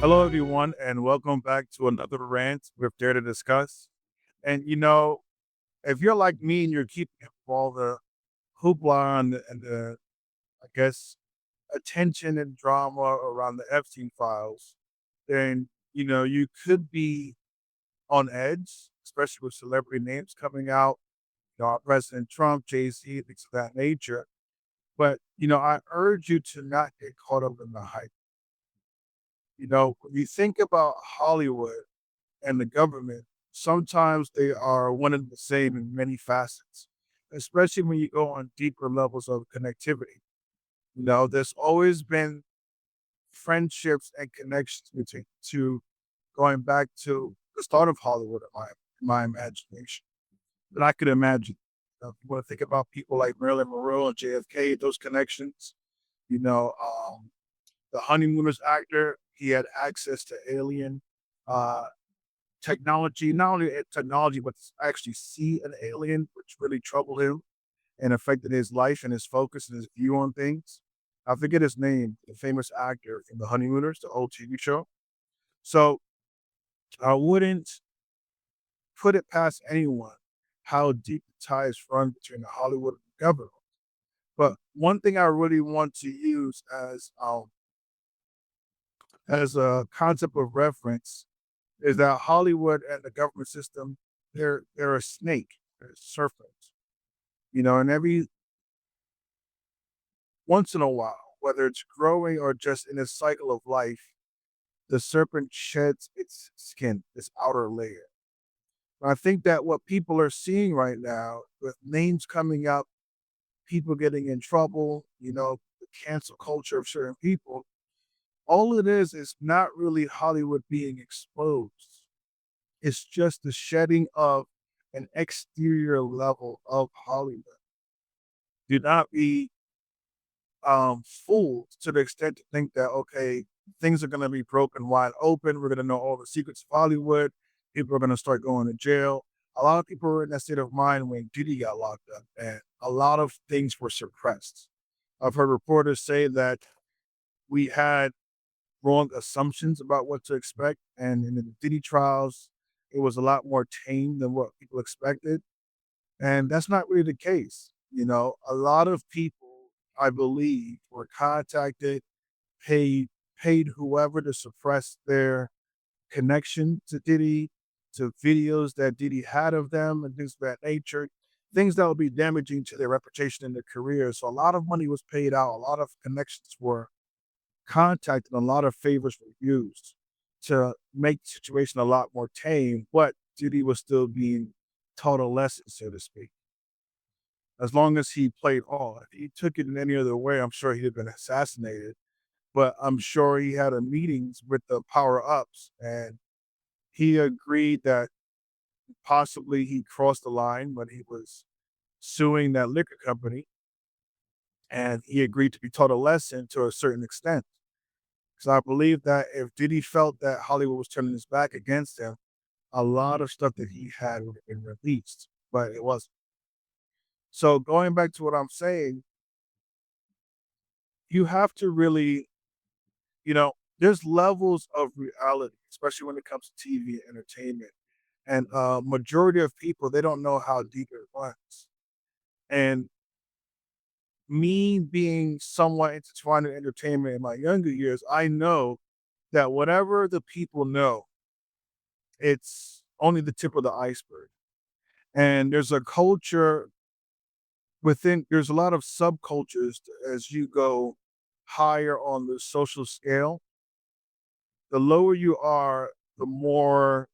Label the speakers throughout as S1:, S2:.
S1: Hello, everyone, and welcome back to another rant with Dare to Discuss. And if you're like me and you're keeping up with all the hoopla and the I guess, attention and drama around the Epstein files, then you could be on edge, especially with celebrity names coming out. President Trump, Jay Z, things of that nature. But I urge you to not get caught up in the hype. When you think about Hollywood and the government, sometimes they are one and the same in many facets, especially when you go on deeper levels of connectivity. There's always been friendships and connections between two going back to the start of Hollywood in my imagination that I could imagine. If you want to think about people like Marilyn Monroe and JFK, those connections, you know, um, the Honeymooners actor, he had access to alien uh, technology, not only technology, but to actually see an alien, which really troubled him and affected his life and his focus and his view on things. I forget his name, the famous actor from The Honeymooners, the old TV show. So I wouldn't put it past anyone how deep the ties run between the Hollywood and the government. But one thing I really want to use as a concept of reference is that Hollywood and the government system, they're a snake, they're a serpent. And every once in a while, whether it's growing or just in a cycle of life, the serpent sheds its skin, its outer layer. And I think that what people are seeing right now, with names coming up, people getting in trouble, the cancel culture of certain people, all it is not really Hollywood being exposed. It's just the shedding of an exterior level of Hollywood. Do not be fooled to the extent to think that, okay, things are going to be broken wide open. We're going to know all the secrets of Hollywood. People are going to start going to jail. A lot of people were in that state of mind when Diddy got locked up, and a lot of things were suppressed. I've heard reporters say that we had wrong assumptions about what to expect, and in the Diddy trials, it was a lot more tame than what people expected, and that's not really the case. A lot of people, I believe, were contacted, paid paid whoever to suppress their connection to Diddy, to videos that Diddy had of them and things of that nature, things that would be damaging to their reputation and their career. So a lot of money was paid out, a lot of connections were contacted, a lot of favors were used to make the situation a lot more tame, but Diddy was still being taught a lesson, so to speak. As long as he played all. If he took it in any other way, I'm sure he'd have been assassinated. But I'm sure he had a meetings with the power ups, and he agreed that possibly he crossed the line when he was suing that liquor company, and he agreed to be taught a lesson to a certain extent. Because I believe that if Diddy felt that Hollywood was turning his back against him, a lot of stuff that he had would have been released, but it wasn't. So going back to what I'm saying, you have to really, there's levels of reality, especially when it comes to TV and entertainment. And majority of people, they don't know how deep it runs. And me being somewhat intertwined in entertainment in my younger years, I know that whatever the people know, it's only the tip of the iceberg. And there's a culture there's a lot of subcultures as you go higher on the social scale. The lower you are, the more,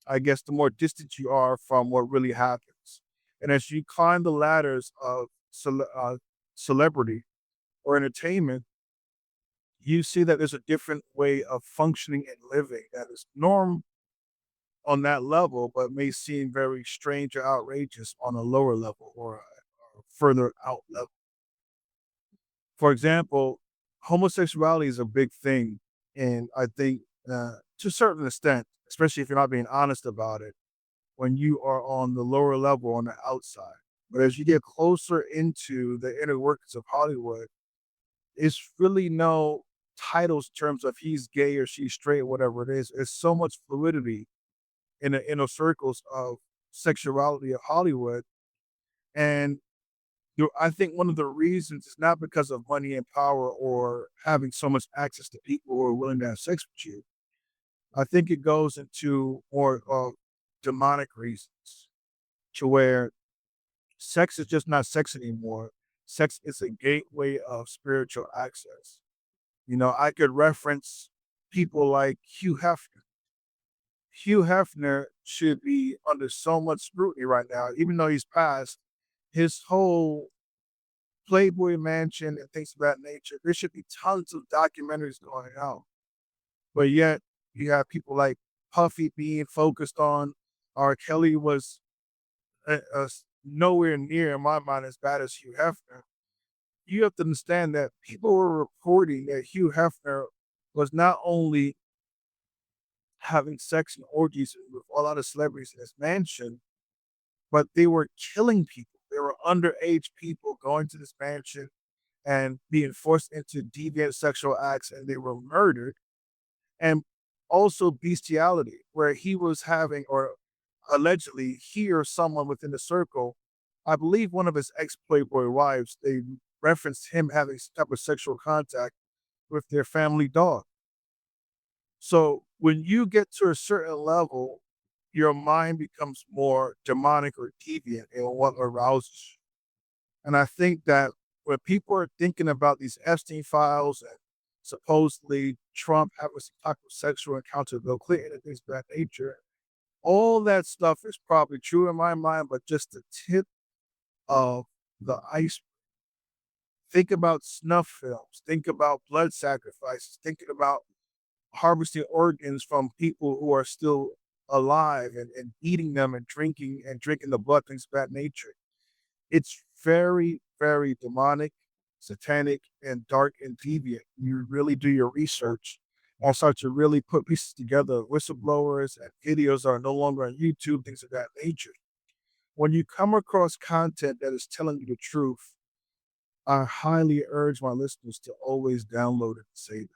S1: I guess, the more distant you are from what really happens. And as you climb the ladders of celebrity or entertainment, you see that there's a different way of functioning and living that is norm on that level, but may seem very strange or outrageous on a lower level or further out level. For example, homosexuality is a big thing, and I think to a certain extent, especially if you're not being honest about it, when you are on the lower level on the outside. But as you get closer into the inner workings of Hollywood, it's really no. titles in terms of he's gay or she's straight, whatever it is. There's so much fluidity in the inner circles of sexuality of Hollywood. And I think one of the reasons is not because of money and power or having so much access to people who are willing to have sex with you. I think it goes into more of demonic reasons to where sex is just not sex anymore. Sex is a gateway of spiritual access. I could reference people like Hugh Hefner. Hugh Hefner should be under so much scrutiny right now, even though he's passed. His whole Playboy Mansion and things of that nature. There should be tons of documentaries going out, but yet you have people like Puffy being focused on. R. Kelly was nowhere near, in my mind, as bad as Hugh Hefner. You have to understand that people were reporting that Hugh Hefner was not only having sex and orgies with a lot of celebrities in his mansion, but they were killing people. There were underage people going to this mansion and being forced into deviant sexual acts, and they were murdered. And also bestiality, where he was having, or allegedly, he or someone within the circle, I believe one of his ex Playboy wives, they referenced him having some type of sexual contact with their family dog. So when you get to a certain level, your mind becomes more demonic or deviant in what arouses you. And I think that when people are thinking about these Epstein files and supposedly Trump having some type of sexual encounter with Bill Clinton and things of that nature, all that stuff is probably true in my mind, but just the tip of the ice. Think about snuff films, think about blood sacrifices, thinking about harvesting organs from people who are still alive and eating them and drinking the blood, things of that nature. It's very, very demonic, satanic, and dark and deviant. You really do your research and start to really put pieces together, whistleblowers and videos are no longer on YouTube, things of that nature. When you come across content that is telling you the truth, I highly urge my listeners to always download it and save it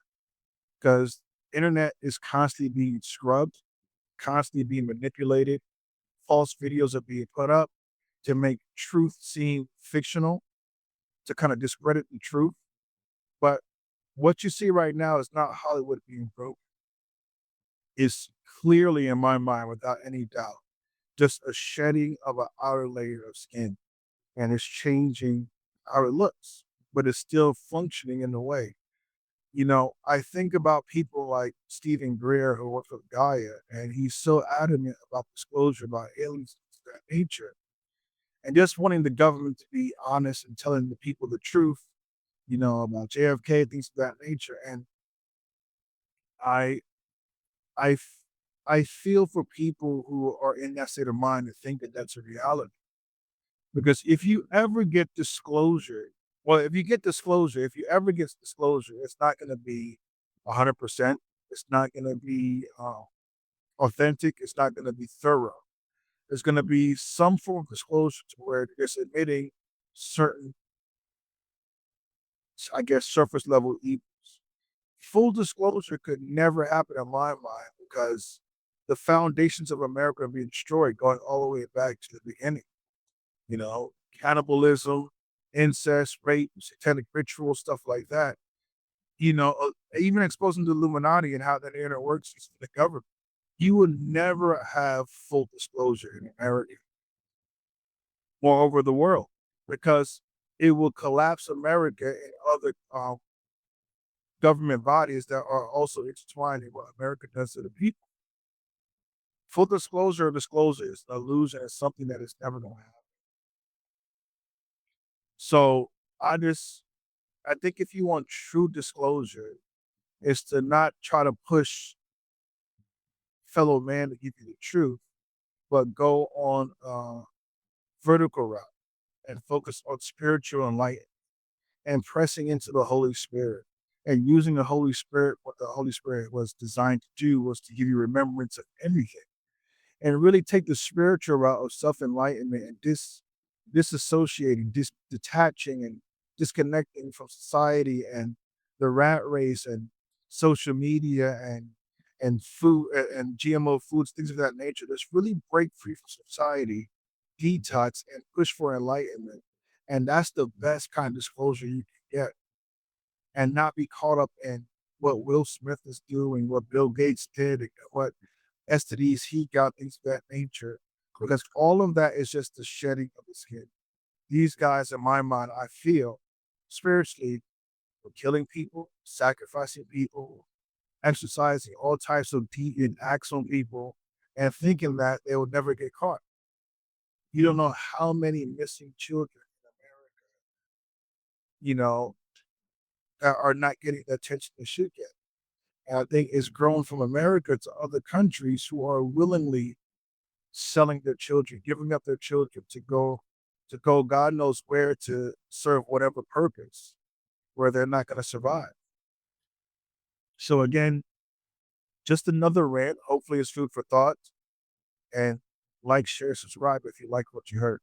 S1: because internet is constantly being scrubbed, constantly being manipulated. False videos are being put up to make truth seem fictional, to kind of discredit the truth. But what you see right now is not Hollywood being broke. It's clearly, in my mind, without any doubt, just a shedding of an outer layer of skin. And it's changing how it looks, but it's still functioning in a way. I think about people like Stephen Greer, who works with Gaia, and he's so adamant about disclosure about aliens of that nature, and just wanting the government to be honest and telling the people the truth, about JFK, things of that nature. And I, I, f- I feel for people who are in that state of mind to think that that's a reality. Because if you ever get disclosure, well, if you ever get disclosure, it's not going to be 100%. It's not going to be authentic. It's not going to be thorough. There's going to be some form of disclosure to where it's admitting certain, I guess, surface level evils. Full disclosure could never happen in my mind because the foundations of America are being destroyed, going all the way back to the beginning. Cannibalism, incest, rape, satanic ritual, stuff like that. Even exposing the Illuminati and how that internet works with the government. You would never have full disclosure in America or over the world because it will collapse America and other government bodies that are also intertwined in what America does to the people. Full disclosure of disclosure is an illusion. It's something that is never going to happen. So I think if you want true disclosure, is to not try to push fellow man to give you the truth, but go on a vertical route and focus on spiritual enlightenment and pressing into the Holy Spirit and using the Holy Spirit. What the Holy Spirit was designed to do was to give you remembrance of everything and really take the spiritual route of self enlightenment and disassociating, detaching, and disconnecting from society and the rat race and social media and food and GMO foods, things of that nature. Let's really break free from society, detox, and push for enlightenment. And that's the best kind of disclosure you can get, and not be caught up in what Will Smith is doing, what Bill Gates did, and what STDs he got, things of that nature. Because all of that is just the shedding of the skin. These guys, in my mind, I feel spiritually were killing people, sacrificing people, exercising all types of deviant acts on people, and thinking that they would never get caught. You don't know how many missing children in America, you know, are not getting the attention they should get. And I think it's grown from America to other countries who are willingly selling their children, giving up their children to go God knows where to serve whatever purpose where they're not going to survive. So again, just another rant. Hopefully it's food for thought. And like, share, subscribe if you like what you heard.